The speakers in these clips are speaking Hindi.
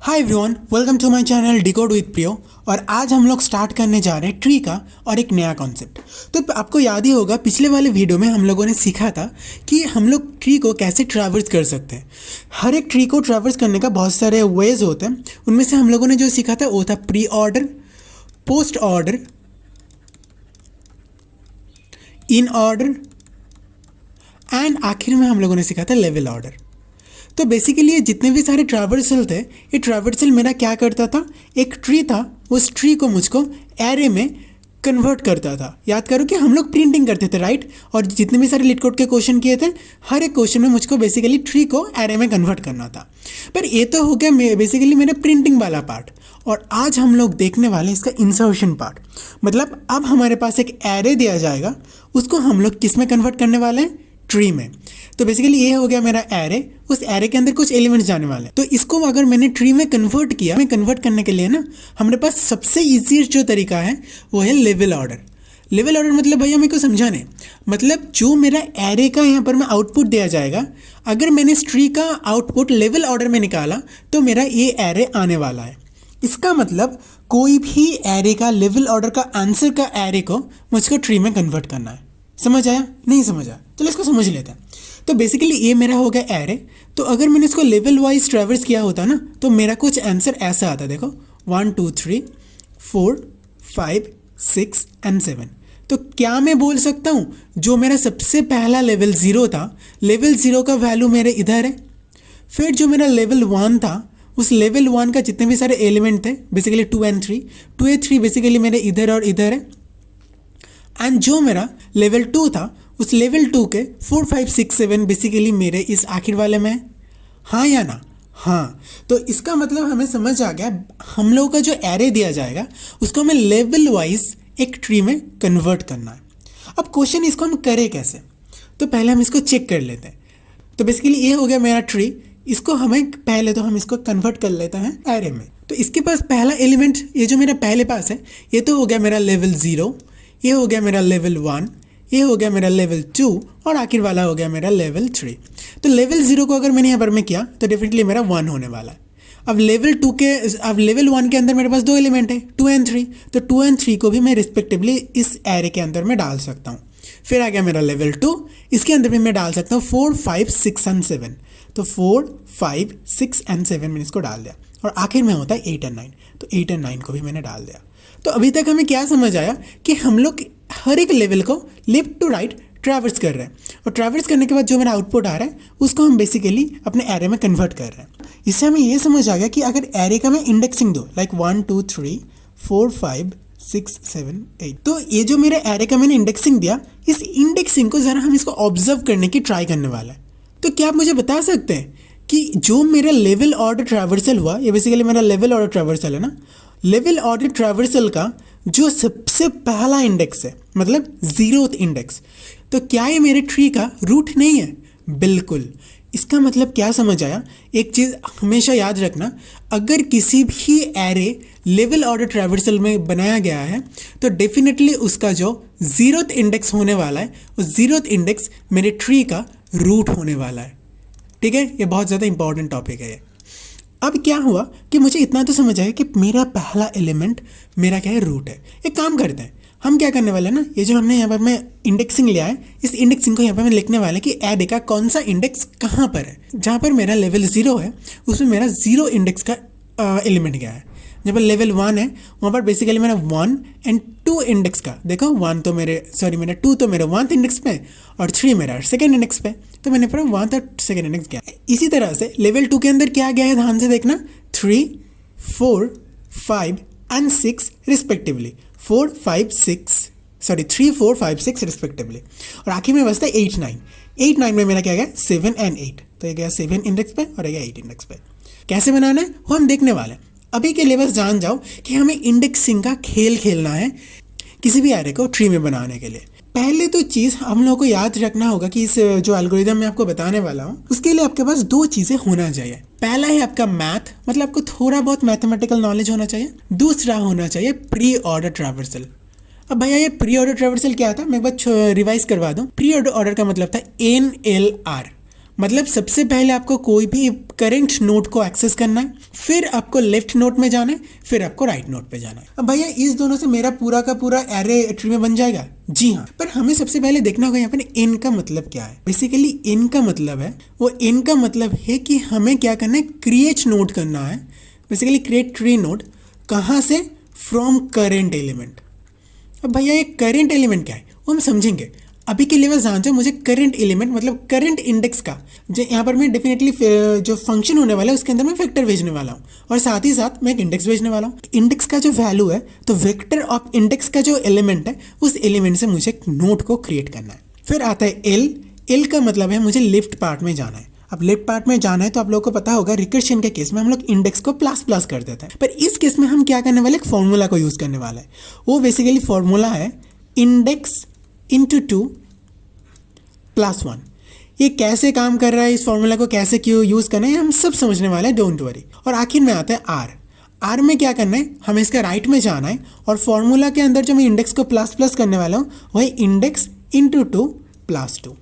Hi everyone, welcome to my channel decode with Priyo. और आज हम लोग स्टार्ट करने जा रहे हैं ट्री का और एक नया कॉन्सेप्ट। तो आपको याद ही होगा, पिछले वाले वीडियो में हम लोगों ने सीखा था कि हम लोग ट्री को कैसे ट्रैवर्स कर सकते हैं। हर एक ट्री को ट्रैवर्स करने का बहुत सारे वेज होते हैं। उनमें से हम लोगों ने जो सीखा था वो था pre order, post order, in order and आखिर में हम लोगों ने सीखा था लेवल ऑर्डर। तो बेसिकली ये जितने भी सारे ट्रैवर्सल थे, ये ट्रैवर्सल मेरा क्या करता था, एक ट्री था, उस ट्री को मुझको एरे में कन्वर्ट करता था। याद करो कि हम लोग प्रिंटिंग करते थे, राइट। और जितने भी सारे लिट कोड के क्वेश्चन किए थे, हर एक क्वेश्चन में मुझको बेसिकली ट्री को एरे में कन्वर्ट करना था। पर ये तो हो गया बेसिकली मेरे प्रिंटिंग वाला पार्ट। और आज हम लोग देखने वाले हैं इसका इंसर्शन पार्ट। मतलब अब हमारे पास एक एरे दिया जाएगा, उसको हम लोग किस में कन्वर्ट करने वाले हैं, ट्री में। तो बेसिकली ये हो गया मेरा एरे। उस एरे के अंदर कुछ एलिमेंट्स जाने वाले हैं। तो इसको अगर मैंने ट्री में कन्वर्ट किया, मैं कन्वर्ट करने के लिए ना हमारे पास सबसे ईजीएस्ट जो तरीका है वो है लेवल ऑर्डर। लेवल ऑर्डर मतलब भैया मेरे को समझाने, मतलब जो मेरा एरे का यहाँ पर मैं आउटपुट दिया जाएगा, अगर मैंने इस ट्री का आउटपुट लेवल ऑर्डर में निकाला तो मेरा ये एरे आने वाला है। इसका मतलब कोई भी एरे का लेवल ऑर्डर का आंसर का एरे को मुझको ट्री में कन्वर्ट करना है। समझ आया? नहीं समझ आया? चलो इसको समझ लेते हैं। तो बेसिकली ये मेरा हो गया एरे। तो अगर मैंने इसको लेवल वाइज ट्रैवर्स किया होता ना, तो मेरा कुछ आंसर ऐसा आता। देखो 1 2 3 4 5 6 एंड 7। तो क्या मैं बोल सकता हूँ, जो मेरा सबसे पहला लेवल 0 था, लेवल 0 का वैल्यू मेरे इधर है। फिर जो मेरा लेवल 1 था, उस लेवल 1 का जितने भी सारे एलिमेंट थे, बेसिकली 2 एंड 3, 2 या 3 बेसिकली मेरे इधर और इधर है। एंड जो मेरा लेवल 2 था, उस लेवल 2 के 4 5 6 7 बेसिकली मेरे इस आखिर वाले में है। हाँ या ना? हाँ। तो इसका मतलब हमें समझ आ गया, हम लोगों का जो एरे दिया जाएगा उसको हमें लेवल वाइज एक ट्री में कन्वर्ट करना है। अब क्वेश्चन इसको हम करें कैसे, तो पहले हम इसको चेक कर लेते हैं। तो बेसिकली ये हो गया मेरा ट्री। इसको हमें पहले तो हम इसको कन्वर्ट कर लेते हैं एरे में। तो इसके पास पहला एलिमेंट, ये जो मेरा पहले पास है, ये तो हो गया मेरा लेवल 0, ये हो गया मेरा लेवल 1, ये हो गया मेरा लेवल 2 और आखिर वाला हो गया मेरा लेवल 3। तो लेवल 0 को अगर मैंने यहाँ पर में किया तो डेफिनेटली मेरा 1 होने वाला है। अब लेवल 1 के अंदर मेरे पास 2 एलिमेंट है, 2 एंड 3। तो 2 एंड 3 को भी मैं रिस्पेक्टिवली इस एरे के अंदर में डाल सकता हूँ। फिर आ गया मेरा लेवल 2, इसके अंदर भी मैं डाल सकता हूँ 4 5 6 एंड 7। तो 4 5 6 एंड 7 मैंने इसको डाल दिया। और आखिर में होता है 8 एंड 9। तो 8 एंड 9 को भी मैंने डाल दिया। तो अभी तक हमें क्या समझ आया कि हम लोग हर एक लेवल को लेफ्ट टू राइट ट्रैवर्स कर रहे हैं। और ट्रैवर्स करने के बाद जो मेरा आउटपुट आ रहा है उसको हम बेसिकली अपने एरे में कन्वर्ट कर रहे हैं। इससे हमें ये समझ आ गया कि अगर एरे का मैं इंडेक्सिंग दो, लाइक 1 2 3 4 5 6 7 8, तो ये जो मेरे एरे का मैंने इंडेक्सिंग दिया, इस इंडेक्सिंग को ज़रा हम इसको ऑब्जर्व करने की ट्राई करने वाला है। तो क्या आप मुझे बता सकते हैं कि जो मेरा लेवल ऑर्डर ट्रैवर्सल हुआ, ये बेसिकली मेरा लेवल ऑर्डर ट्रैवर्सल है ना, लेवल ऑर्डर ट्रैवर्सल का जो सबसे पहला इंडेक्स है, मतलब 0th इंडेक्स, तो क्या ये मेरे ट्री का रूट नहीं है? बिल्कुल। इसका मतलब क्या समझ आया? एक चीज़ हमेशा याद रखना, अगर किसी भी एरे लेवल ऑर्डर ट्रैवर्सल में बनाया गया है तो डेफिनेटली उसका जो 0th इंडेक्स होने वाला है, उस 0th इंडेक्स मेरे ट्री का रूट होने वाला है। ठीक है, ये बहुत ज़्यादा इंपॉर्टेंट टॉपिक है ये। अब क्या हुआ कि मुझे इतना तो समझ आया कि मेरा पहला एलिमेंट मेरा क्या है, रूट है। एक काम करते हैं, हम क्या करने वाले हैं ना, ये जो हमने यहाँ पर मैं इंडेक्सिंग लिया है, इस इंडेक्सिंग को यहाँ पर मैं लिखने वाला है कि एरे का कौन सा इंडेक्स कहाँ पर है। जहाँ पर मेरा लेवल 0 है उसमें मेरा 0 इंडेक्स का एलिमेंट गया है। जब लेवल 1 है वहाँ पर बेसिकली मेरा 1 एंड 2 इंडेक्स का, देखो 1 तो मेरा 2 तो मेरा 1th इंडेक्स पे और 3 मेरा 2nd इंडेक्स पे। तो मैंने पूरा 1th और 2nd इंडेक्स गया। इसी तरह से लेवल 2 के अंदर क्या गया है, ध्यान से देखना, 3 4 5 एंड 6 रिस्पेक्टिवली, 3 4 5 6 रिस्पेक्टिवली। और आखिर में बचता है 8 9। 8 9 में मेरा क्या गया, 7 एंड 8। तो ये गया 7 इंडेक्स पे और ये गया 8 इंडेक्स पे। कैसे बनाना है वो हम देखने वाले हैं। अभी के लिए बस जान जाओ कि हमें इंडेक्सिंग का खेल खेलना है किसी भी एरे को ट्री में बनाने के लिए। पहले तो चीज़ हम लोगों को याद रखना होगा कि इस जो एल्गोरिथम मैं आपको बताने वाला हूँ, उसके लिए आपके पास 2 चीज़ें होना चाहिए। पहला है आपका मैथ, मतलब आपको थोड़ा बहुत मैथमेटिकल नॉलेज होना चाहिए। दूसरा होना चाहिए प्री ऑर्डर ट्रैवर्सल। अब भैया ये प्री ऑर्डर ट्रैवर्सल क्या था, मैं एक बार रिवाइज करवा दूँ। प्री ऑर्डर का मतलब था NLR, मतलब सबसे पहले आपको कोई भी करंट नोड को एक्सेस करना है, फिर आपको लेफ्ट नोड में जाना है, फिर आपको राइट नोड पे जाना है। अब भैया इस दोनों से मेरा पूरा का पूरा एरे ट्री में बन जाएगा? जी हाँ, पर हमें सबसे पहले देखना होगा यहाँ पे इन का मतलब क्या है। बेसिकली इन का मतलब है, वो इन का मतलब है कि हमें क्या करना है, क्रिएट नोड करना है। बेसिकली क्रिएट ट्री नोड कहाँ से? From current element. अब भैया ये करेंट एलिमेंट क्या है वो हम समझेंगे। अभी के लिए बस जान जाओ मुझे करंट एलिमेंट मतलब करंट इंडेक्स का जो यहाँ पर मैं डेफिनेटली जो फंक्शन होने वाला है उसके अंदर मैं वेक्टर भेजने वाला हूँ और साथ ही साथ मैं एक इंडेक्स भेजने वाला हूँ। इंडेक्स का जो वैल्यू है तो वेक्टर ऑफ इंडेक्स का जो एलिमेंट है उस एलिमेंट से मुझे एक नोड को क्रिएट करना है। फिर आता है एल। एल का मतलब है मुझे लेफ्ट पार्ट में जाना है। अब लेफ्ट पार्ट में जाना है तो आप लोगों को पता होगा रिकर्शन के केस में हम लोग इंडेक्स को प्लस प्लस कर देते हैं, पर इस केस में हम क्या करने वाले, एक फॉर्मूला को यूज करने वाला है। वो बेसिकली फॉर्मूला है इंडेक्स इंटू 2 + 1। ये कैसे काम कर रहा है, इस फॉर्मूला को कैसे क्यों यूज करना है, हम सब समझने वाले हैं, डोंट वरी। और आखिर में आता है आर। आर में क्या करना है, हमें इसका राइट में जाना है और फॉर्मूला के अंदर जो मैं इंडेक्स को प्लस प्लस करने वाला हूँ वही इंडेक्स इंटू 2 + 2।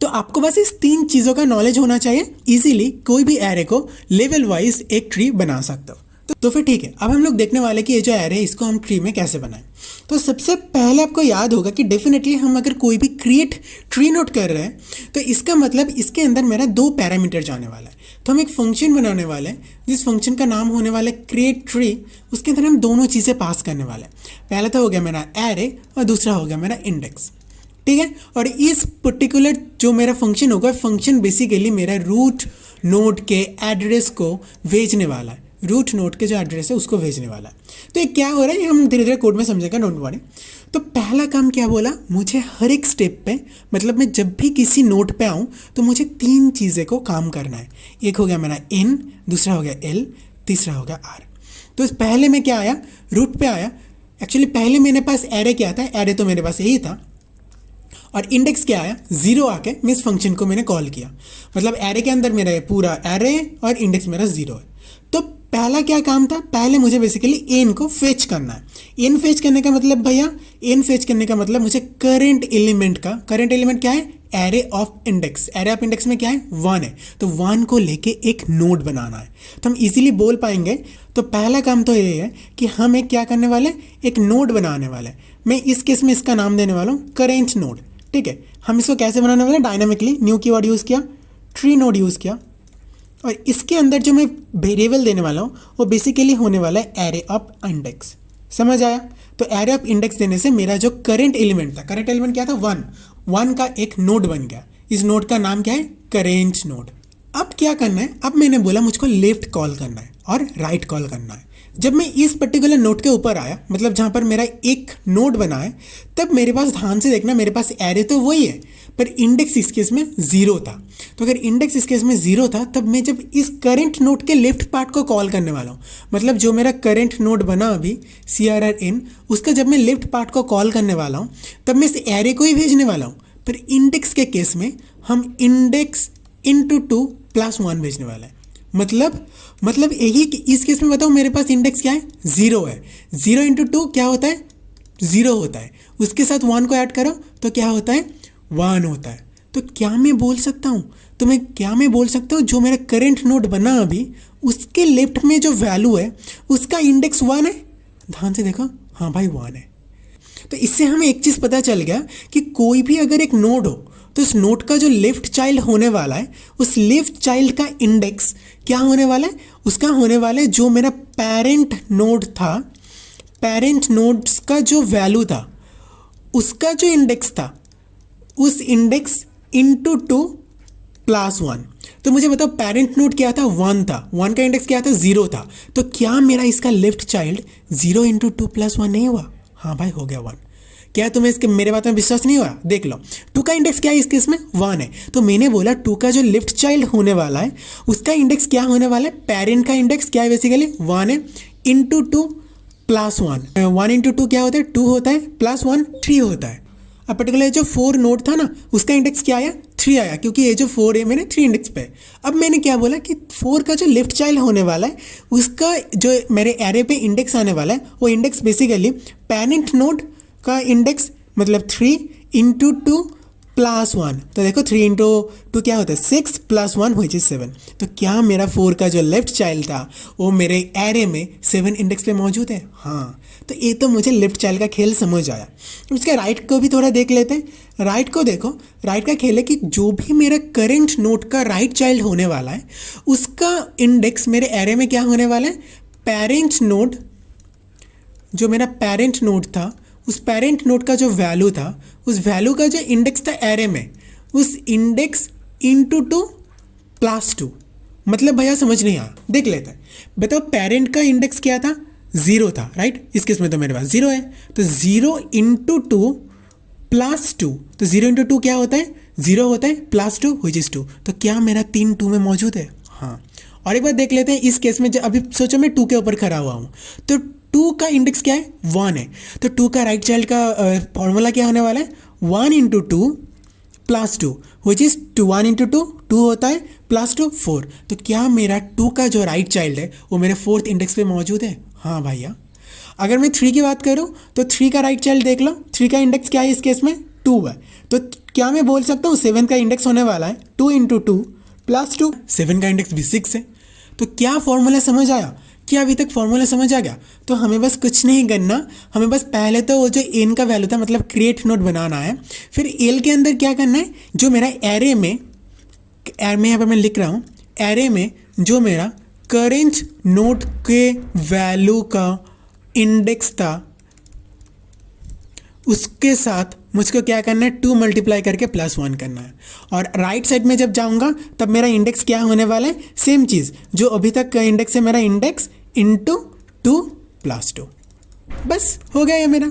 तो आपको बस इस 3 चीज़ों का नॉलेज होना चाहिए, इजीली कोई भी एरे को लेवल वाइज एक ट्री बना सकते हो। तो फिर ठीक है, अब हम लोग देखने वाले कि ये जो एरे है इसको हम ट्री में कैसे बनाएं। तो सबसे पहले आपको याद होगा कि डेफिनेटली हम अगर कोई भी क्रिएट ट्री नोट कर रहे हैं तो इसका मतलब इसके अंदर मेरा 2 पैरामीटर जाने वाला है। तो हम एक फंक्शन बनाने वाले हैं जिस फंक्शन का नाम होने वाला है क्रिएट ट्री। उसके अंदर हम दोनों चीज़ें पास करने वाले हैं। पहला तो हो गया मेरा एरे और दूसरा हो गया मेरा इंडेक्स, ठीक है। और इस पर्टिकुलर जो मेरा फंक्शन होगा, फंक्शन बेसिकली मेरा रूट नोड के एड्रेस को भेजने वाला है। रूट नोड के जो एड्रेस है उसको भेजने वाला है। तो ये क्या हो रहा है ये हम धीरे धीरे कोड में समझेंगे, डोंट वरी। तो पहला काम क्या बोला, मुझे हर एक स्टेप पे मतलब मैं जब भी किसी नोड पे आऊँ तो मुझे 3 चीज़ें को काम करना है। एक हो गया मेरा इन, दूसरा हो गया एल, तीसरा हो गया आर। तो पहले में क्या आया, रूट पे आया। एक्चुअली पहले मेरे पास एरे क्या था, एरे तो मेरे पास यही था और इंडेक्स क्या आया, 0 आके मैं इस फंक्शन को मैंने कॉल किया। मतलब एरे के अंदर मेरा पूरा एरे है और इंडेक्स मेरा 0 है। तो पहला क्या काम था, पहले मुझे बेसिकली एन को फेच करना है। एन फेच करने का मतलब भैया, एन फेच करने का मतलब मुझे करंट एलिमेंट का, करंट एलिमेंट क्या है, array of index. Array of index में क्या है, 1 है। तो 1 को लेके एक नोड बनाना है तो हम इजीली बोल पाएंगे। तो पहला काम तो ये है कि हम एक क्या करने वाले, एक नोड बनाने वाले। मैं इस केस में इसका नाम देने वाला हूँ करेंट नोड, ठीक है। हम इसको कैसे बनाने वाले, डायनामिकली न्यू कीवर्ड यूज़ किया, ट्री नोड यूज़ किया और इसके अंदर जो मैं वेरिएबल देने वाला हूँ वो बेसिकली होने वाला है एरे ऑफ इंडेक्स। समझ आया? तो एरे ऑफ इंडेक्स देने से मेरा जो करंट एलिमेंट था, करंट एलिमेंट क्या था, 1 का एक नोड बन गया। इस नोड का नाम क्या है, करेंट नोड। अब क्या करना है, अब मैंने बोला मुझको लेफ्ट कॉल करना है और राइट कॉल करना है। जब मैं इस पर्टिकुलर नोड के ऊपर आया, मतलब जहाँ पर मेरा एक नोड बना है, तब मेरे पास ध्यान से देखना, मेरे पास एरे तो वही है पर इंडेक्स इस केस में 0 था। तो अगर इंडेक्स इस केस में 0 था तब मैं जब इस करंट नोड के लेफ्ट पार्ट को कॉल करने वाला हूँ, मतलब जो मेरा करंट नोड बना अभी CRRN, उसका जब मैं लेफ्ट पार्ट को कॉल करने वाला हूँ तब मैं इस एरे को ही भेजने वाला हूँ। पर इंडेक्स के केस में हम इंडेक्स इंटू 2 + 1 भेजने वाला है। मतलब यही कि इस केस में बताओ मेरे पास इंडेक्स क्या है, 0 है। 0 इंटू 2 क्या होता है, 0 होता है। उसके साथ 1 को ऐड करो तो क्या होता है, 1 होता है। तो क्या मैं बोल सकता हूँ, जो मेरा करंट नोड बना अभी उसके लेफ्ट में जो वैल्यू है उसका इंडेक्स 1 है। ध्यान से देखो, हाँ भाई 1 है। तो इससे हमें एक चीज़ पता चल गया कि कोई भी अगर एक नोड हो तो उस नोड का जो लेफ्ट चाइल्ड होने वाला है, उस लेफ्ट चाइल्ड का इंडेक्स क्या होने वाला है, उसका होने वाला है जो मेरा पेरेंट नोड था, पेरेंट नोड्स का जो वैल्यू था उसका जो इंडेक्स था, उस इंडेक्स इंटू 2 + 1। तो मुझे बताओ पेरेंट नोड क्या था, 1 था, 1 का इंडेक्स क्या था, 0 था। तो क्या मेरा इसका लेफ्ट चाइल्ड 0 इंटू 2 + 1 नहीं हुआ? हाँ भाई हो गया 1। क्या तुम्हें इसके मेरे बात में विश्वास नहीं हुआ? देख लो, 2 का इंडेक्स क्या है इस केस में, 1 है। तो मैंने बोला 2 का जो लेफ्ट चाइल्ड होने वाला है उसका इंडेक्स क्या होने वाला है, पेरेंट का इंडेक्स क्या है, बेसिकली 1 है, इंटू 2 + 1। 1 इंटू 2 क्या होता है, 2 होता है, + 1 3 होता है। अब पर्टिकुलर जो 4 नोड था ना उसका इंडेक्स क्या आया, 3 आया, क्योंकि ये जो 4 है मैंने 3 इंडेक्स पे। अब मैंने क्या बोला कि 4 का जो लेफ्ट चाइल्ड होने वाला है उसका जो मेरे एरे पे इंडेक्स आने वाला है वो इंडेक्स बेसिकली पेरेंट नोड का इंडेक्स मतलब 3 इंटू 2 +1, तो देखो 3 इंटू 2 क्या होता है 6 + 1 व्हिच इज 7। तो क्या मेरा 4 का जो लेफ्ट चाइल्ड था वो मेरे एरे में 7 इंडेक्स पे मौजूद है? हाँ, तो ये तो मुझे लेफ्ट चाइल्ड का खेल समझ आया। उसके राइट को भी थोड़ा देख लेते हैं। राइट को देखो, राइट का खेल है कि जो भी मेरा करेंट नोड का राइट चाइल्ड होने वाला है उसका इंडेक्स मेरे एरे में क्या होने वाला है, पेरेंट नोड, जो मेरा पेरेंट नोड था उस पेरेंट नोड का जो वैल्यू था उस वैल्यू का जो इंडेक्स था एरे में, उस इंडेक्स इंटू 2 + 2। मतलब भैया समझ नहीं आया, देख लेते हैं। बताओ पेरेंट का इंडेक्स क्या था, 0 था, राइट। इस केस में तो मेरे पास 0 है, तो 0 इंटू 2 + 2, तो 0 इंटू 2 क्या होता है, 0 होता है, +2 व्हिच इज 2। तो क्या मेरा 3 2 में मौजूद है? हाँ। और एक बार देख लेते हैं इस केस में, जब अभी सोचो मैं 2 के ऊपर खड़ा हुआ हूँ, तो 2 का इंडेक्स क्या है, 1 है। तो 2 का राइट चाइल्ड का फॉर्मूला क्या होने वाला है, 1 इंटू 2 + 2 व्हिच इज 1 इंटू 2 2 होता है, +2 4। तो क्या मेरा 2 का जो राइट चाइल्ड है वो मेरे 4th इंडेक्स पे मौजूद है? हाँ भैया। अगर मैं 3 की बात करूँ तो 3 का राइट चाइल्ड देख लो, 3 का इंडेक्स क्या है इस केस में, 2 है। तो क्या मैं बोल सकता हूँ 7 का इंडेक्स होने वाला है 2 इंटू 2 + 2, 7 का इंडेक्स भी 6 है। तो क्या फॉर्मूला समझ आया? क्या अभी तक फॉर्मूला समझ आ गया? तो हमें बस कुछ नहीं करना, हमें बस पहले तो वो जो एन का वैल्यू था मतलब क्रिएट नोड बनाना है। फिर एल के अंदर क्या करना है, जो मेरा एरे में यहाँ पर मैं लिख रहा हूँ, एरे में जो मेरा करेंट नोड के वैल्यू का इंडेक्स था उसके साथ मुझको क्या करना है, 2 मल्टीप्लाई करके +1 करना है। और राइट साइड में जब जाऊंगा तब मेरा इंडेक्स क्या होने वाला है, सेम चीज़ जो अभी तक का इंडेक्स है मेरा इंडेक्स इंटू 2 + 2। बस हो गया ये मेरा।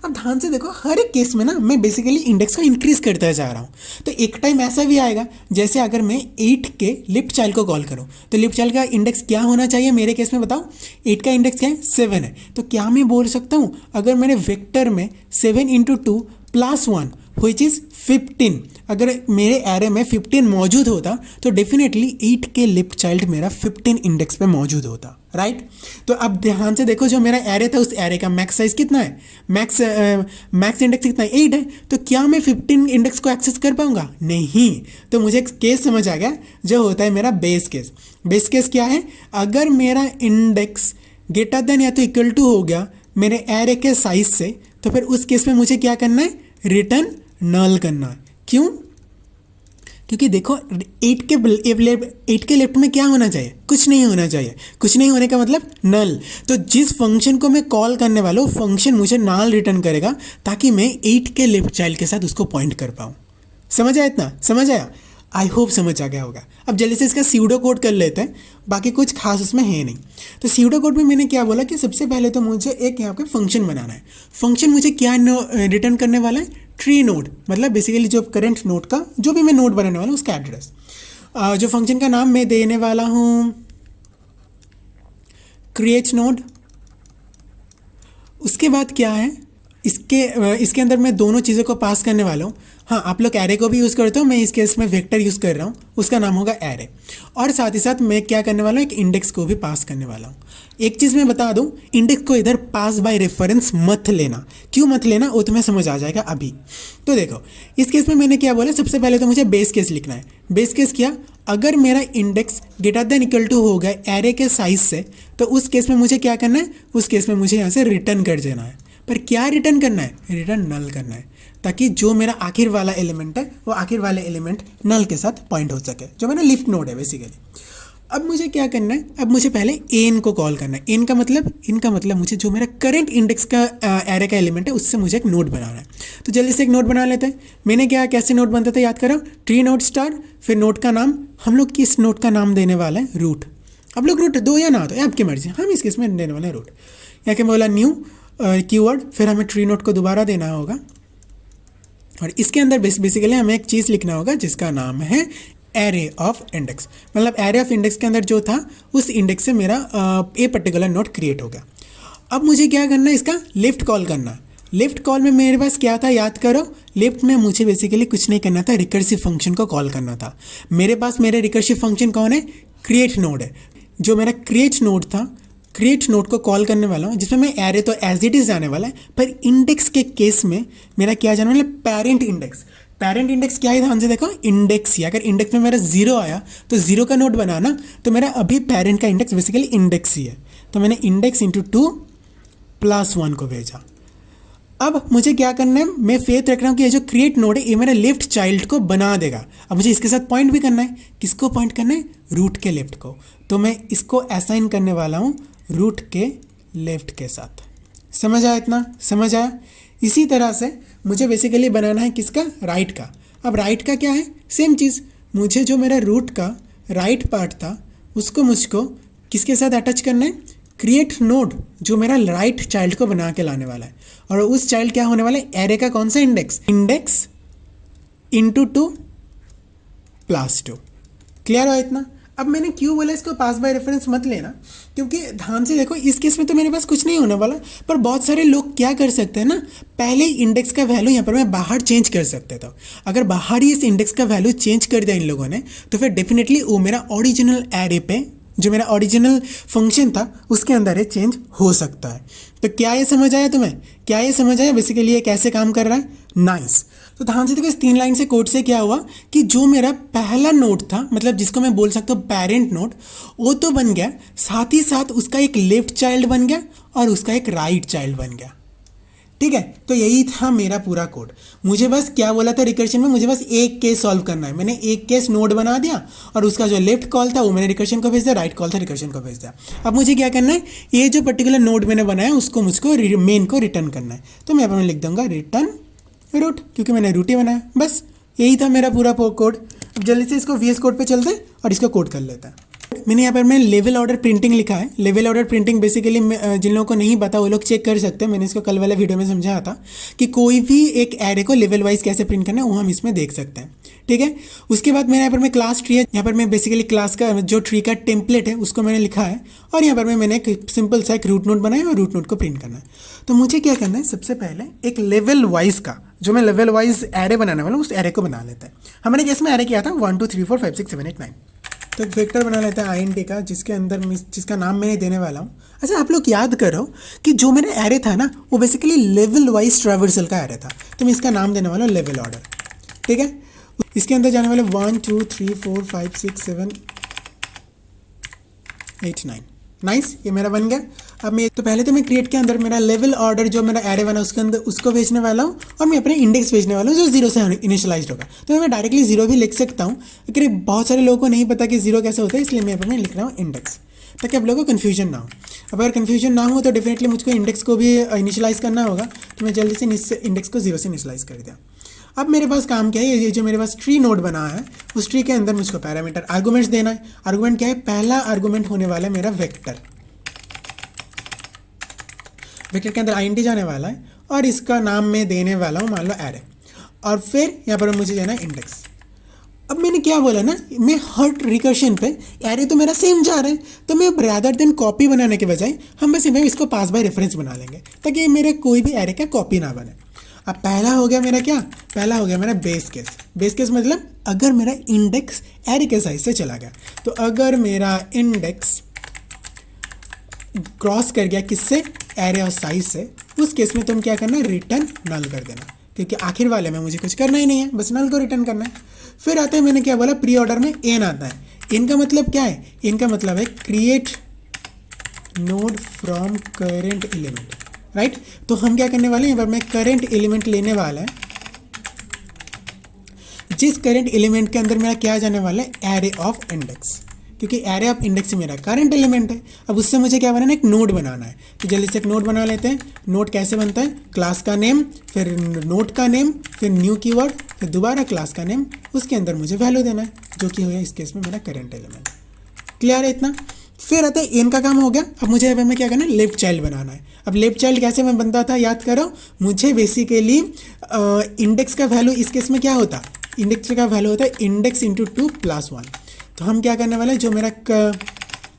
अब ध्यान से देखो, हर एक केस में ना मैं बेसिकली इंडेक्स को इंक्रीज करता जा रहा हूँ। तो एक टाइम ऐसा भी आएगा जैसे अगर मैं 8 के लेफ्ट चाइल्ड को कॉल करूँ तो लेफ्ट चाइल्ड का इंडेक्स क्या होना चाहिए मेरे केस में, बताओ। 8 का इंडेक्स क्या है, 7 है। तो क्या मैं बोल सकता हूँ अगर मेरे वेक्टर में 7 इंटू 2 + 1 व्हिच इज़ 15, अगर मेरे एरे में 15 मौजूद होता तो डेफिनेटली 8 के लेफ्ट चाइल्ड मेरा 15 इंडेक्स पे मौजूद होता, राइट। तो अब ध्यान से देखो, जो मेरा एरे था उस एरे का मैक्स साइज कितना है, मैक्स इंडेक्स कितना है, 8 है। तो क्या मैं 15 इंडेक्स को एक्सेस कर पाऊंगा? नहीं। तो मुझे एक केस समझ आ गया जो होता है मेरा बेस केस। बेस केस क्या है, अगर मेरा इंडेक्स ग्रेटर देन या तो इक्वल टू हो गया मेरे एरे के साइज से, तो फिर उस केस में मुझे क्या करना है, रिटर्न नल करना है। क्यों? क्योंकि देखो 8 के लेफ्ट में क्या होना चाहिए, कुछ नहीं होना चाहिए। कुछ नहीं होने का मतलब नल। तो जिस फंक्शन को मैं कॉल करने वाला हूँ फंक्शन मुझे नल रिटर्न करेगा ताकि मैं 8 के लेफ्ट चाइल्ड के साथ उसको पॉइंट कर पाऊँ। समझ आया? इतना समझ आया? आई होप समझ आ गया होगा। अब जल्दी से इसका सीडो कोड कर लेते हैं, बाकी कुछ खास उसमें है नहीं। तो सीडो कोड में मैंने क्या बोला कि सबसे पहले तो मुझे एक यहाँ पे फंक्शन बनाना है। फंक्शन मुझे क्या रिटर्न करने वाला है, ट्री नोड, मतलब बेसिकली जो करंट नोड का जो भी मैं नोड बनाने वाला हूँ उसका एड्रेस। जो फंक्शन का नाम मैं देने वाला हूँ क्रिएट नोड। उसके बाद क्या है, इसके अंदर मैं दोनों चीज़ों को पास करने वाला हूँ। हाँ, आप लोग एरे को भी यूज़ करते हो, मैं इस केस में वेक्टर यूज़ कर रहा हूँ, उसका नाम होगा एरे। और साथ ही साथ मैं क्या करने वाला हूँ, एक इंडेक्स को भी पास करने वाला हूँ। एक चीज़ मैं बता दूँ, इंडेक्स को इधर पास बाय रेफरेंस मत लेना। क्यों मत लेना वो तुम्हें समझ आ जाएगा अभी। तो देखो इस केस में मैंने क्या बोला, सबसे पहले तो मुझे बेस केस लिखना है। बेस केस क्या, अगर मेरा index greater than equal to हो गया एरे के साइज से, तो उस केस में मुझे क्या करना है, उस केस में मुझे यहाँ से रिटर्न कर देना है। पर क्या रिटर्न करना है, रिटर्न नल करना है, ताकि जो मेरा आखिर वाला एलिमेंट है वो आखिर वाले एलिमेंट नल के साथ पॉइंट हो सके, जो मेरा लिफ्ट नोड है बेसिकली। अब मुझे क्या करना है, अब मुझे पहले एन को कॉल करना है। इनका मतलब मुझे जो मेरा करंट इंडेक्स का एरे का एलिमेंट है उससे मुझे एक नोड बनाना है। तो जल्दी से एक नोड बना लेते हैं। मैंने क्या कैसे नोड बनता था याद करो, ट्री नोड स्टार, फिर नोड का नाम, हम लोग किस नोड का नाम देने वाला है, रूट। आप लोग रूट दो या ना दो आपकी मर्जी, हम इस केस में देने वाले हैं रूट। या क्या बोला, न्यू कीवर्ड, फिर हमें ट्री नोड को दोबारा देना होगा और इसके अंदर बेसिकली हमें एक चीज़ लिखना होगा जिसका नाम है एरे ऑफ इंडेक्स। मतलब एरे ऑफ इंडेक्स के अंदर जो था उस इंडेक्स से मेरा ए पर्टिकुलर नोड क्रिएट हो गया। अब मुझे क्या करना है, इसका लेफ्ट कॉल करना। लेफ्ट कॉल में मेरे पास क्या था याद करो, लेफ्ट में मुझे बेसिकली कुछ नहीं करना था, रिकर्सिव फंक्शन को कॉल करना था। मेरे पास मेरे रिकर्सिव फंक्शन कौन है, क्रिएट नोड है। जो मेरा क्रिएट नोड था, क्रिएट नोड को कॉल करने वाला हूँ, जिसमें मैं एरे तो एज इट इज़ जाने वाला है, पर इंडेक्स के केस में मेरा क्या जाने वाला है, पेरेंट इंडेक्स। पेरेंट इंडेक्स क्या है, ध्यान से देखो, इंडेक्स ही। अगर इंडेक्स में मेरा 0 आया तो 0 का नोड बना ना, तो मेरा अभी पेरेंट का इंडेक्स बेसिकली इंडेक्स ही है। तो मैंने इंडेक्स इंटू 2 प्लस 1 को भेजा। अब मुझे क्या करना है, मैं फेथ रख रहा हूँ कि ये जो क्रिएट नोड है ये मेरे लेफ्ट चाइल्ड को बना देगा। अब मुझे इसके साथ पॉइंट भी करना है, किसको पॉइंट करना है, रूट के लेफ्ट को। तो मैं इसको असाइन करने वाला हूँ रूट के लेफ्ट के साथ। समझ आया, इतना समझ आया। इसी तरह से मुझे बेसिकली बनाना है किसका, राइट का। अब राइट का क्या है, सेम चीज़, मुझे जो मेरा रूट का राइट पार्ट था उसको मुझको किसके साथ अटैच करना है, क्रिएट नोड जो मेरा राइट चाइल्ड को बना के लाने वाला है। और उस चाइल्ड क्या होने वाला है, एरे का कौन सा index, index into 2 plus 2। Clear हो इतना। अब मैंने क्यों बोला इसको पास बाय रेफरेंस मत लेना, क्योंकि ध्यान से देखो इस केस में तो मेरे पास कुछ नहीं होने वाला, पर बहुत सारे लोग क्या कर सकते हैं ना, पहले इंडेक्स का वैल्यू यहाँ पर मैं बाहर चेंज कर सकते था। अगर बाहर ही इस इंडेक्स का वैल्यू चेंज कर दिया इन लोगों ने, तो फिर डेफिनेटली वो मेरा ओरिजिनल एरे पे जो मेरा ओरिजिनल फंक्शन था उसके अंदर ये चेंज हो सकता है। तो क्या ये समझ आया तुम्हें, क्या ये समझ आया बेसिकली ये कैसे काम कर रहा है, नाइस। तो ध्यान से देखो इस 3 लाइन से कोड से क्या हुआ कि जो मेरा पहला नोड था, मतलब जिसको मैं बोल सकता हूँ पेरेंट नोड, वो तो बन गया, साथ ही साथ उसका एक लेफ्ट चाइल्ड बन गया और उसका एक राइट चाइल्ड बन गया। ठीक है, तो यही था मेरा पूरा कोड। मुझे बस क्या बोला था रिकर्शन में, मुझे बस एक केस सॉल्व करना है। मैंने एक केस नोड बना दिया और उसका जो लेफ्ट कॉल था वो मैंने रिकर्शन को भेज दिया, राइट कॉल था रिकर्शन को भेज दिया। अब मुझे क्या करना है, ये जो पर्टिकुलर नोड मैंने बनाया उसको मुझको मेन को रिटर्न करना है। तो मैं यहाँ पर मैं लिख दूंगा रिटर्न रूट, क्योंकि मैंने रूट ही बनाया। बस यही था मेरा पूरा कोड। अब जल्दी से इसको VS कोड पे चलते हैं और इसको कोड कर लेते हैं। मैंने यहाँ पर मैं लेवल ऑर्डर प्रिंटिंग लिखा है। लेवल ऑर्डर प्रिंटिंग बेसिकली जिन लोगों को नहीं पता वो लोग चेक कर सकते हैं, मैंने इसको कल वाले वीडियो में समझाया था कि कोई भी एक एरे को लेवल वाइज कैसे प्रिंट करना है वो हम इसमें देख सकते हैं। ठीक है, उसके बाद मेरे यहाँ पर मैं क्लास ट्री है, यहाँ पर मैं बेसिकली क्लास का जो ट्री का टेम्पलेट है उसको मैंने लिखा है और यहाँ पर मैंने एक सिंपल सा एक रूट नोड बनाया और रूट नोड को प्रिंट करना है। तो मुझे क्या करना है, सबसे पहले एक लेवल वाइज का जो मैं लेवल वाइज एरे बनाने वाला हूँ उस एरे को बना लेते हैं। हमारे केस में एरे किया था 1 2 3 4 5 6 7 8 9। तो एक वेक्टर बना लेता है INT का, जिसके अंदर जिसका नाम मैंने देने वाला हूँ। अच्छा, आप लोग याद करो कि जो मेरा एरे था ना वो बेसिकली लेवल वाइज ट्रैवर्सल का एरे था, तो मैं इसका नाम देने वाला हूँ लेवल ऑर्डर। ठीक है, इसके अंदर जाने वाले 1 2 3 4 5 6 7 8 9। नाइस, ये मेरा बन गया। अब मैं तो पहले तो मैं क्रिएट के अंदर मेरा लेवल ऑर्डर जो मेरा एरे बना उसके अंदर उसको भेजने वाला हूँ और मैं अपने इंडेक्स भेजने वाला हूँ जो 0 से इनिशियलाइज होगा। तो मैं डायरेक्टली 0 भी लिख सकता हूँ, लेकिन बहुत सारे लोगों को नहीं पता कि 0 कैसे होता है, इसलिए मैं अपने लिख रहा हूँ इंडेक्स, ताकि आप लोगों को कन्फ्यूजन ना हो। अब अगर कन्फ्यूजन ना हो तो डेफिनेटली मुझको इंडेक्स को भी इनिशियलाइज करना होगा, तो मैं जल्दी से इंडेक्स को 0 से इनिशियलाइज कर दिया। अब मेरे पास काम क्या है, ये जो मेरे पास ट्री नोड बना है उस ट्री के अंदर मुझको पैरामीटर आर्गूमेंट्स देना है। आर्गूमेंट क्या है, पहला आर्गूमेंट होने वाला है मेरा वेक्टर। वेक्टर के अंदर INT जाने वाला है और इसका नाम मैं देने वाला हूँ मान लो एरे, और फिर यहाँ पर मुझे देना है इंडेक्स। अब मैंने क्या बोला ना, मैं हर रिकर्शन पे एरे तो मेरा सेम जा रहा है, तो मैं रादर देन कॉपी बनाने के बजाय हम बस इसको पास बाय रेफरेंस बना लेंगे ताकि मेरे कोई भी एरे का कॉपी ना बने। अब पहला हो गया मेरा क्या, पहला हो गया मेरा बेस केस। बेस केस मतलब अगर मेरा इंडेक्स एरे के साइज से चला गया, तो अगर मेरा इंडेक्स क्रॉस कर गया किससे, एरे और साइज से, उस केस में तुम क्या करना है, रिटर्न नल कर देना, क्योंकि आखिर वाले में मुझे कुछ करना ही नहीं है, बस नल को रिटर्न करना है। फिर आता है, मैंने क्या बोला, प्री ऑर्डर में एन आता है। एन का मतलब क्या है, एन का मतलब है create node from current element, right. तो हम क्या करने वाले हैं, यहाँ पर मैं करेंट एलिमेंट लेने वाला है, जिस करेंट एलिमेंट के अंदर मेरा क्या जाने वाला है, एरे ऑफ इंडेक्स, क्योंकि एरे ऑफ इंडेक्स मेरा करंट एलिमेंट है। अब उससे मुझे क्या बनाना है, एक नोड बनाना है। तो जल्दी से एक नोड बना लेते हैं। नोड कैसे बनता है, क्लास का नेम, फिर नोड का नेम, फिर न्यू कीवर्ड, फिर दोबारा क्लास का नेम, उसके अंदर मुझे वैल्यू देना है, जो कि हो गया इस केस में मेरा करंट एलिमेंट। क्लियर है इतना। फिर आता है एन का काम हो गया। अब मुझे यहाँ में क्या करना है, लेफ्ट चाइल्ड बनाना है। अब लेफ्ट चाइल्ड कैसे मैं बनता था, याद करो, मुझे बेसिकली इंडेक्स का वैल्यू इस केस में क्या होता, इंडेक्स का वैल्यू होता है इंडेक्स इंटू 2 + 1। तो हम क्या करने वाले हैं,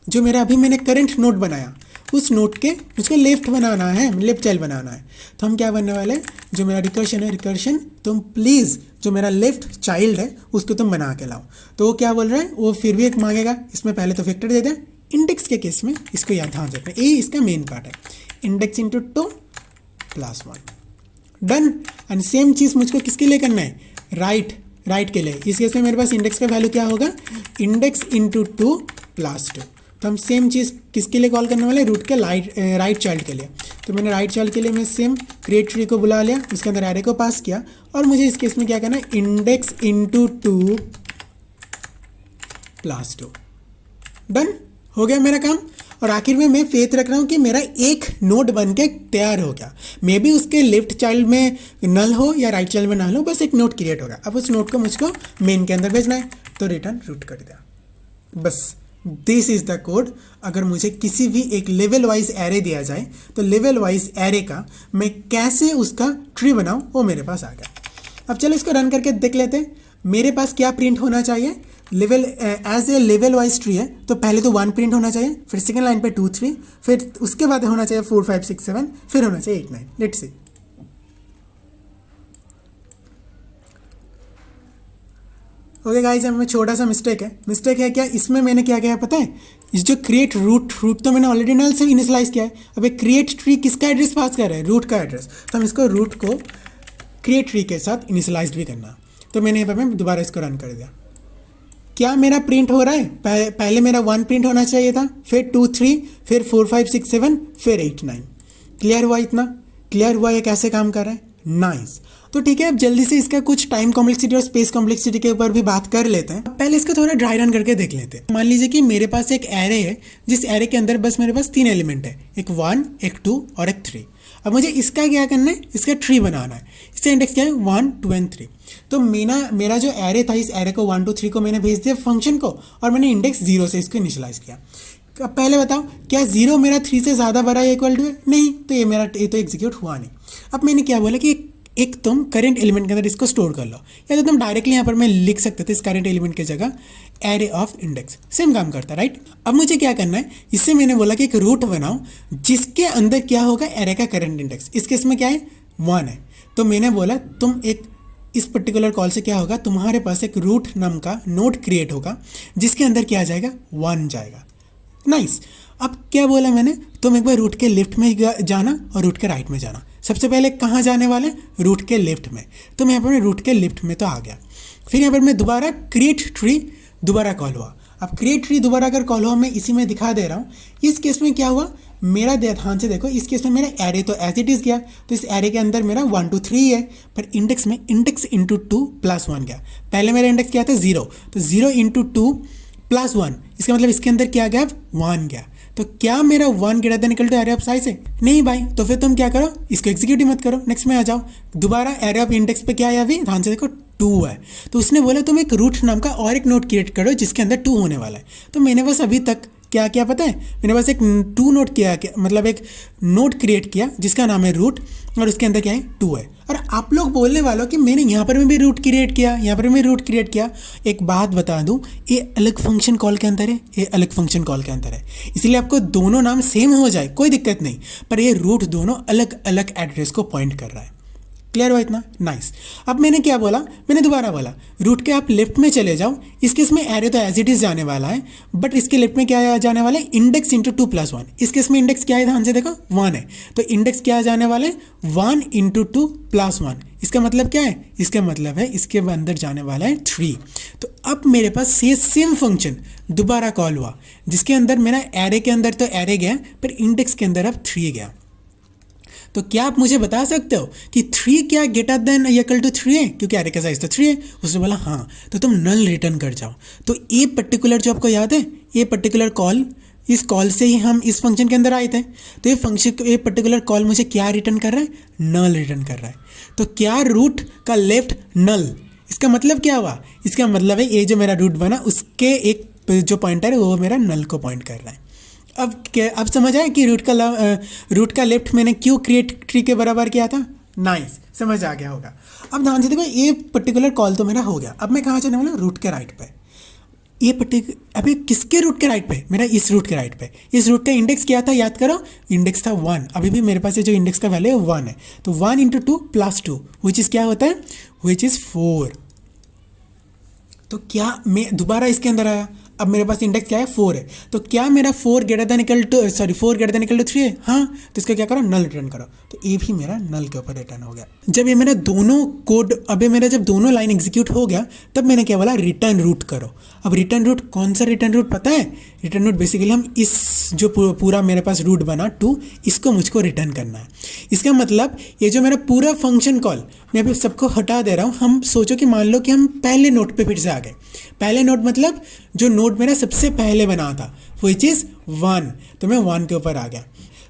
जो मेरा अभी मैंने करंट नोड बनाया उस नोड के मुझको लेफ्ट बनाना है, लेफ्ट चाइल्ड बनाना है। तो हम क्या बनने वाले हैं, जो मेरा रिकर्शन है, रिकर्शन तुम प्लीज़ जो मेरा लेफ्ट चाइल्ड है उसको तुम बना के लाओ। तो वो क्या बोल रहा है, वो फिर भी एक मांगेगा। इसमें पहले तो वेक्टर दे दें। इंडेक्स के केस में इसको याद ध्यान रखना, ये इसका मेन पार्ट है, index into 2 + 1। Done. And same चीज़ मुझको किसके लिए करना है, राइट के लिए, इस केस में मेरे पास इंडेक्स का वैल्यू क्या होगा, इंडेक्स इंटू 2 प्लस 2। तो हम सेम चीज़ किसके लिए कॉल करने वाले, रूट के राइट चाइल्ड के लिए। तो मैंने राइट चाइल्ड के लिए मैं सेम क्रिएट ट्री को बुला लिया, उसके अंदर एरे को पास किया, और मुझे इस केस में क्या करना है, इंडेक्स इंटू 2 प्लस 2। डन हो गया मेरा काम। और आखिर में मैं फेथ रख रहा हूँ कि मेरा एक नोड बन के तैयार हो गया। मे बी उसके लेफ्ट चाइल्ड में नल हो या राइट चाइल्ड में नल हो, बस एक नोड क्रिएट होगा। अब उस नोड को मुझको मेन के अंदर भेजना है, तो रिटर्न रूट कर दिया। बस दिस इज़ द कोड। अगर मुझे किसी भी एक लेवल वाइज एरे दिया जाए तो लेवल वाइज एरे का मैं कैसे उसका ट्री बनाऊँ वो मेरे पास आ गया। अब चलो इसको रन करके देख लेते हैं मेरे पास क्या प्रिंट होना चाहिए। Level as a level wise tree है तो पहले तो 1 प्रिंट होना चाहिए, फिर सेकेंड लाइन पे 2 3, फिर उसके बाद होना चाहिए 4 5 6 7, फिर होना चाहिए 8 9। Let's see. ओके गाइस, अब में छोटा सा मिस्टेक है क्या, इसमें मैंने क्या किया है पता है, इस जो क्रिएट रूट तो मैंने ऑलरेडी नल से इनिशियलाइज किया है। अब एक क्रिएट ट्री किसका एड्रेस पास कर रहा है, रूट का एड्रेस। तो हम इसको रूट को क्रिएट ट्री के साथ इनिशियलाइज भी करना। तो मैंने यहाँ पर मैं दोबारा इसको रन कर दिया। क्या मेरा प्रिंट हो रहा है, पहले मेरा 1 प्रिंट होना चाहिए था, फिर 2 3, फिर 4 5 6 7, फिर 8 9। क्लियर हुआ, इतना क्लियर हुआ ये कैसे काम कर रहा है। नाइस। तो ठीक है, अब जल्दी से इसका कुछ टाइम कॉम्प्लेक्सिटी और स्पेस कॉम्प्लेक्सिटी के ऊपर भी बात कर लेते हैं। पहले इसका थोड़ा ड्राई रन करके देख लेते हैं। मान लीजिए कि मेरे पास एक एरे है, जिस एरे के अंदर बस मेरे पास 3 एलिमेंट है, एक 1, एक 2 और एक 3। अब मुझे इसका क्या करना है, इसका ट्री बनाना है। इसका इंडेक्स क्या है, 1 2 एंड 3। तो मेरा जो एरे था, इस एरे को 1 2 3 को मैंने भेज दिया फंक्शन को, और मैंने इंडेक्स 0 से इसको इनिशियलाइज किया। अब पहले बताओ, क्या 0 मेरा 3 से ज़्यादा बड़ा या इक्वल टू है, नहीं, तो ये तो एग्जीक्यूट हुआ नहीं। अब मैंने क्या बोला कि एक तुम करेंट एलिमेंट के अंदर इसको स्टोर कर लो, या तो तुम डायरेक्टली यहाँ पर मैं लिख सकते थे इस करेंट एलिमेंट की जगह एरे ऑफ इंडेक्स, सेम काम करता है राइट। अब मुझे क्या करना है, इससे मैंने बोला कि एक रूट बनाओ जिसके अंदर क्या होगा, एरे का करेंट इंडेक्स। इस केस में क्या है, 1 है। तो मैंने बोला तुम एक इस पर्टिकुलर कॉल से क्या होगा, तुम्हारे पास एक रूट नाम का नोड क्रिएट होगा जिसके अंदर क्या जाएगा, 1 जाएगा। नाइस। अब क्या बोला मैंने, तुम एक बार रूट के लेफ्ट में जाना और रूट के राइट में जाना। सबसे पहले कहाँ जाने वाले, रूट के लेफ्ट में। तो मैं यहाँ पर रूट के लेफ्ट में तो आ गया। फिर यहाँ पर मैं दोबारा क्रिएट ट्री दोबारा कॉल हुआ। अब क्रिएट ट्री दोबारा अगर कॉल हुआ, मैं इसी में दिखा दे रहा हूँ। इस केस में क्या हुआ, मेरा ध्यान से देखो, इस केस में मेरा एरे तो एज इट इज़ गया, तो इस एरे के अंदर मेरा 1 2 3 है, पर इंडेक्स में इंडेक्स इंटू 2 प्लस 1 गया। पहले मेरा इंडेक्स क्या था, 0, तो 0 इंटू 2 प्लस 1, इसका मतलब इसके अंदर क्या गया, 1 गया। तो क्या मेरा 1 greater than equal to array of size है, नहीं भाई। तो फिर तुम क्या करो, इसको एग्जीक्यूट ही मत करो, नेक्स्ट में आ जाओ। दोबारा एरे ऑफ इंडेक्स पे क्या है, अभी ध्यान से देखो 2 है। तो उसने बोला तुम एक रूट नाम का और एक नोड क्रिएट करो जिसके अंदर 2 होने वाला है। तो मैंने बस अभी तक क्या किया पता है, मैंने बस एक 2 नोड किया, मतलब एक नोड क्रिएट किया जिसका नाम है रूट, और उसके अंदर क्या है, 2 है। और आप लोग बोलने वालों कि मैंने यहाँ पर भी रूट क्रिएट किया, यहाँ पर भी रूट क्रिएट किया। एक बात बता दूँ, ये अलग फंक्शन कॉल के अंदर है, ये अलग फंक्शन कॉल के अंदर है, इसलिए आपको दोनों नाम सेम हो जाए कोई दिक्कत नहीं, पर ये रूट दोनों अलग अलग एड्रेस को पॉइंट कर रहा है। क्लियर हुआ इतना, नाइस। अब मैंने क्या बोला, मैंने दोबारा बोला रूट के आप लेफ्ट में चले जाओ। इस केस में एरे तो एज इट इज जाने वाला है, बट इसके लेफ्ट में क्या जाने वाला है, इंडेक्स इंटू 2 प्लस 1। इस केस में इंडेक्स क्या है, ध्यान से देखो 1 है, तो इंडेक्स क्या जाने वाले, 1 इंटू 2 प्लस 1। इसका मतलब क्या है, इसका मतलब है इसके अंदर जाने वाला है 3। तो अब मेरे पास सेम फंक्शन दोबारा कॉल हुआ जिसके अंदर मेरा एरे के अंदर तो एरे गया, पर इंडेक्स के अंदर अब 3 गया। तो क्या आप मुझे बता सकते हो कि 3 क्या ग्रेटर देन इक्वल टू 3 है, क्योंकि एरे का साइज तो 3 है। उसने बोला हाँ, तो तुम नल रिटर्न कर जाओ। तो ये पर्टिकुलर जो आपको याद है, ये पर्टिकुलर कॉल, इस कॉल से ही हम इस फंक्शन के अंदर आए थे। तो ये पर्टिकुलर कॉल मुझे क्या रिटर्न कर रहा है, नल रिटर्न कर रहा है। तो क्या रूट का लेफ्ट नल, इसका मतलब क्या हुआ, इसका मतलब है ये जो मेरा रूट बना उसके एक जो पॉइंटर है वो मेरा नल को पॉइंट कर रहा है। अब समझ आया कि रूट का लेफ्ट मैंने क्यों क्रिएट ट्री के बराबर किया था। नाइस, समझ आ गया होगा। अब ध्यान से देखो, ये पर्टिकुलर कॉल तो मेरा हो गया। अब मैं कहाँ जाने वाला, रूट के राइट पे। ये अभी किसके रूट के राइट पे, मेरा इस रूट के राइट पे। इस रूट का इंडेक्स क्या था, याद करो, इंडेक्स था 1। अभी भी मेरे पास ये जो इंडेक्स का वैल्यू है 1 है, तो 1 इंटू 2 प्लस 2 विच इज़ क्या होता है, विच इज़ 4। तो क्या मैं दोबारा इसके अंदर आया। अब मेरे पास इंडेक्स क्या है 4 है, तो क्या मेरा 4 ग्रेटर देन इक्वल टू 3 है? हाँ, तो इसका क्या करो, नल रिटर्न करो। तो ये भी मेरा नल के ऊपर रिटर्न हो गया। जब ये मेरा दोनों कोड, अब ये मेरा जब दोनों लाइन एग्जीक्यूट हो गया, तब मैंने क्या बोला, रिटर्न रूट करो। अब रिटर्न रूट, कौन सा रिटर्न रूट पता है? रिटर्न रूट बेसिकली हम इस जो पूरा मेरे पास रूट बना 2, इसको मुझको रिटर्न करना है। इसका मतलब ये जो मेरा पूरा फंक्शन कॉल, मैं अभी सबको हटा दे रहा हूँ। हम सोचो कि मान लो कि हम पहले नोड पे फिर से आ गए। पहले नोड मतलब जो नोड मेरा सबसे पहले बना था, विच इज़ 1, तो मैं 1 के ऊपर आ गया।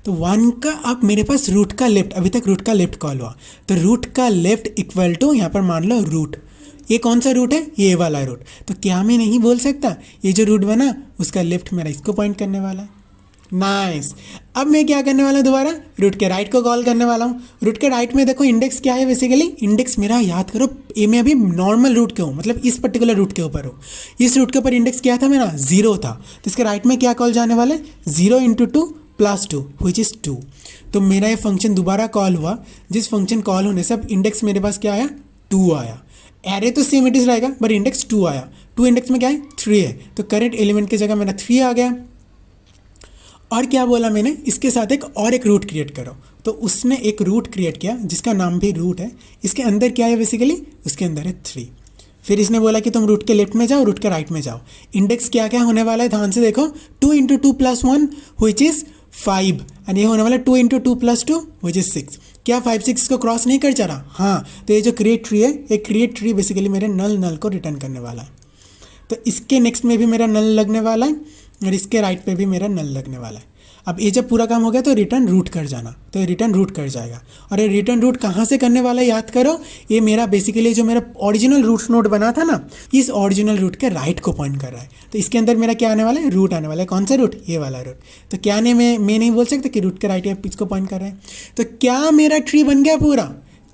तो 1 का अब मेरे पास रूट का लेफ्ट, अभी तक रूट का लेफ्ट कॉल हुआ, तो रूट का लेफ्ट इक्वल टू यहाँ पर मान लो रूट। ये कौन सा रूट है? ये वाला रूट। तो क्या मैं नहीं बोल सकता ये जो रूट बना उसका लेफ्ट मेरा इसको पॉइंट करने वाला है? नाइस। अब मैं क्या करने वाला हूँ, दोबारा रूट के राइट को कॉल करने वाला हूँ। रूट के राइट में देखो इंडेक्स क्या है, बेसिकली इंडेक्स मेरा याद करो, ये मैं अभी नॉर्मल रूट के हूँ, मतलब इस पर्टिकुलर रूट के ऊपर हूँ। इस रूट के ऊपर इंडेक्स क्या था मेरा? 0 था। तो इसके राइट में क्या कॉल जाने वाला है? 0 × 2 + 2 विच इज़ 2। तो मेरा ये फंक्शन दोबारा कॉल हुआ, जिस फंक्शन कॉल होने से अब इंडेक्स मेरे पास क्या आया? 2 आया। एरे तो सेम इट इज़ रहेगा, बट इंडेक्स 2 आया। 2 इंडेक्स में क्या है? 3 है। तो करेंट एलिमेंट की जगह मेरा 3 आ गया। और क्या बोला मैंने? इसके साथ एक रूट क्रिएट करो। तो उसने एक रूट क्रिएट किया जिसका नाम भी रूट है। इसके अंदर क्या है बेसिकली? उसके अंदर है 3। फिर इसने बोला कि तुम रूट के लेफ्ट में जाओ, रूट के राइट में जाओ। इंडेक्स क्या क्या होने वाला है, ध्यान से देखो। 2 × 2 + 1 विच इज़ 5, एंड ये होने वाला 2 × 2 + 2 विच इज़ 6। क्या 5 6 को क्रॉस नहीं कर जा रहा? हाँ, तो ये जो क्रिएट ट्री है, ये क्रिएट ट्री बेसिकली मेरे नल को रिटर्न करने वाला है। तो इसके नेक्स्ट में भी मेरा नल लगने वाला है और इसके राइट पे भी मेरा नल लगने वाला है। अब ये जब पूरा काम हो गया तो रिटर्न रूट कर जाना, तो ये रिटर्न रूट कर जाएगा। और ये रिटर्न रूट कहाँ से करने वाला है याद करो, ये मेरा बेसिकली जो मेरा ओरिजिनल रूट नोड बना था ना, इस ओरिजिनल रूट के राइट को पॉइंट कर रहा है। तो इसके अंदर मेरा क्या आने वाला है? रूट आने वाला है। कौन सा रूट? ये वाला रूट। तो क्या मैं नहीं बोल सकता कि रूट के राइट या इसको पॉइंट कर रहा है? तो क्या मेरा ट्री बन गया पूरा?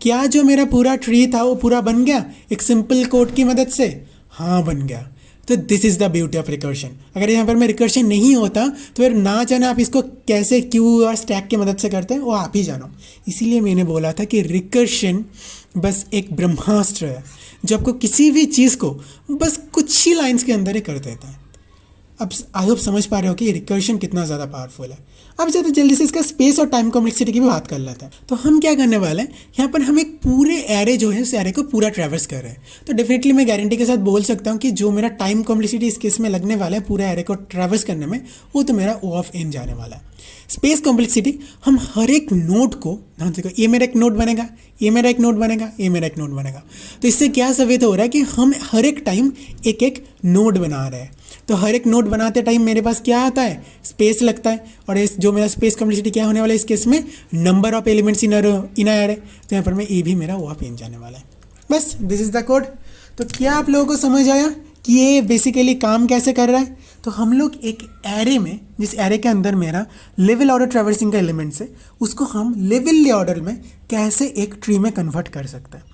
क्या जो मेरा पूरा ट्री था वो पूरा बन गया एक सिंपल कोड की मदद से? हाँ, बन गया। तो this is the beauty of recursion. अगर यहाँ पर मैं रिकर्शन नहीं होता तो फिर ना जाने आप इसको कैसे क्यू और स्टैक की मदद से करते हैं वो आप ही जानो। इसीलिए मैंने बोला था कि रिकर्शन बस एक ब्रह्मास्त्र है जो आपको किसी भी चीज़ को बस कुछ ही लाइंस के अंदर ही कर देता है। अब आई होप समझ पा रहे हो कि रिकर्शन कितना ज़्यादा पावरफुल है। अब ज़्यादा जल्दी से इसका स्पेस और टाइम कॉम्प्लेक्सिटी की भी बात कर लेते हैं। तो हम क्या करने वाले हैं, यहाँ पर हम एक पूरे एरे जो है उस एरे को पूरा ट्रैवर्स कर रहे हैं। तो डेफिनेटली मैं गारंटी के साथ बोल सकता हूँ कि जो मेरा टाइम कॉम्प्लेक्सिटी इस केस में लगने वाला है पूरे एरे को ट्रैवर्स करने में, वो तो मेरा O(n) जाने वाला है। स्पेस कॉम्प्लेक्सिटी, हम हर एक नोड को ध्यान से, ये मेरा एक नोड बनेगा, ये मेरा एक नोड बनेगा, ये मेरा एक नोड बनेगा। तो इससे क्या साबित हो रहा है कि हम हर एक टाइम एक एक नोड बना रहे हैं। तो हर एक नोड बनाते टाइम मेरे पास क्या आता है? स्पेस लगता है। और इस जो मेरा स्पेस कॉम्प्लेक्सिटी क्या होने वाला है इस केस में? Number of elements in array. तो यहाँ पर मैं ये भी मेरा O(n) जाने वाला है। बस दिस इज़ द कोड। तो क्या आप लोगों को समझ आया कि ये बेसिकली काम कैसे कर रहा है? तो हम लोग एक एरे में, जिस एरे के अंदर मेरा लेवल ऑर्डर ट्रैवर्सिंग का एलिमेंट्स है, उसको हम लेवल ऑर्डर में कैसे एक ट्री में कन्वर्ट कर सकते हैं।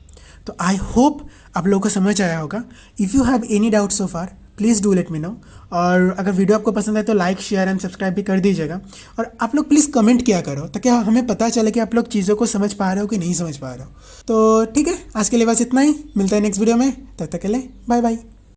तो आई होप आप लोगों को समझ आया होगा। If you have any doubt so far please do let me know. और अगर वीडियो आपको पसंद आए तो लाइक शेयर एंड सब्सक्राइब भी कर दीजिएगा। और आप लोग प्लीज़ कमेंट किया करो ताकि हमें पता चले कि आप लोग चीज़ों को समझ पा रहे हो कि नहीं समझ पा रहे हो। तो ठीक है, आज के लिए बस इतना ही। मिलता है नेक्स्ट वीडियो में, तब तक के लिए बाय बाय।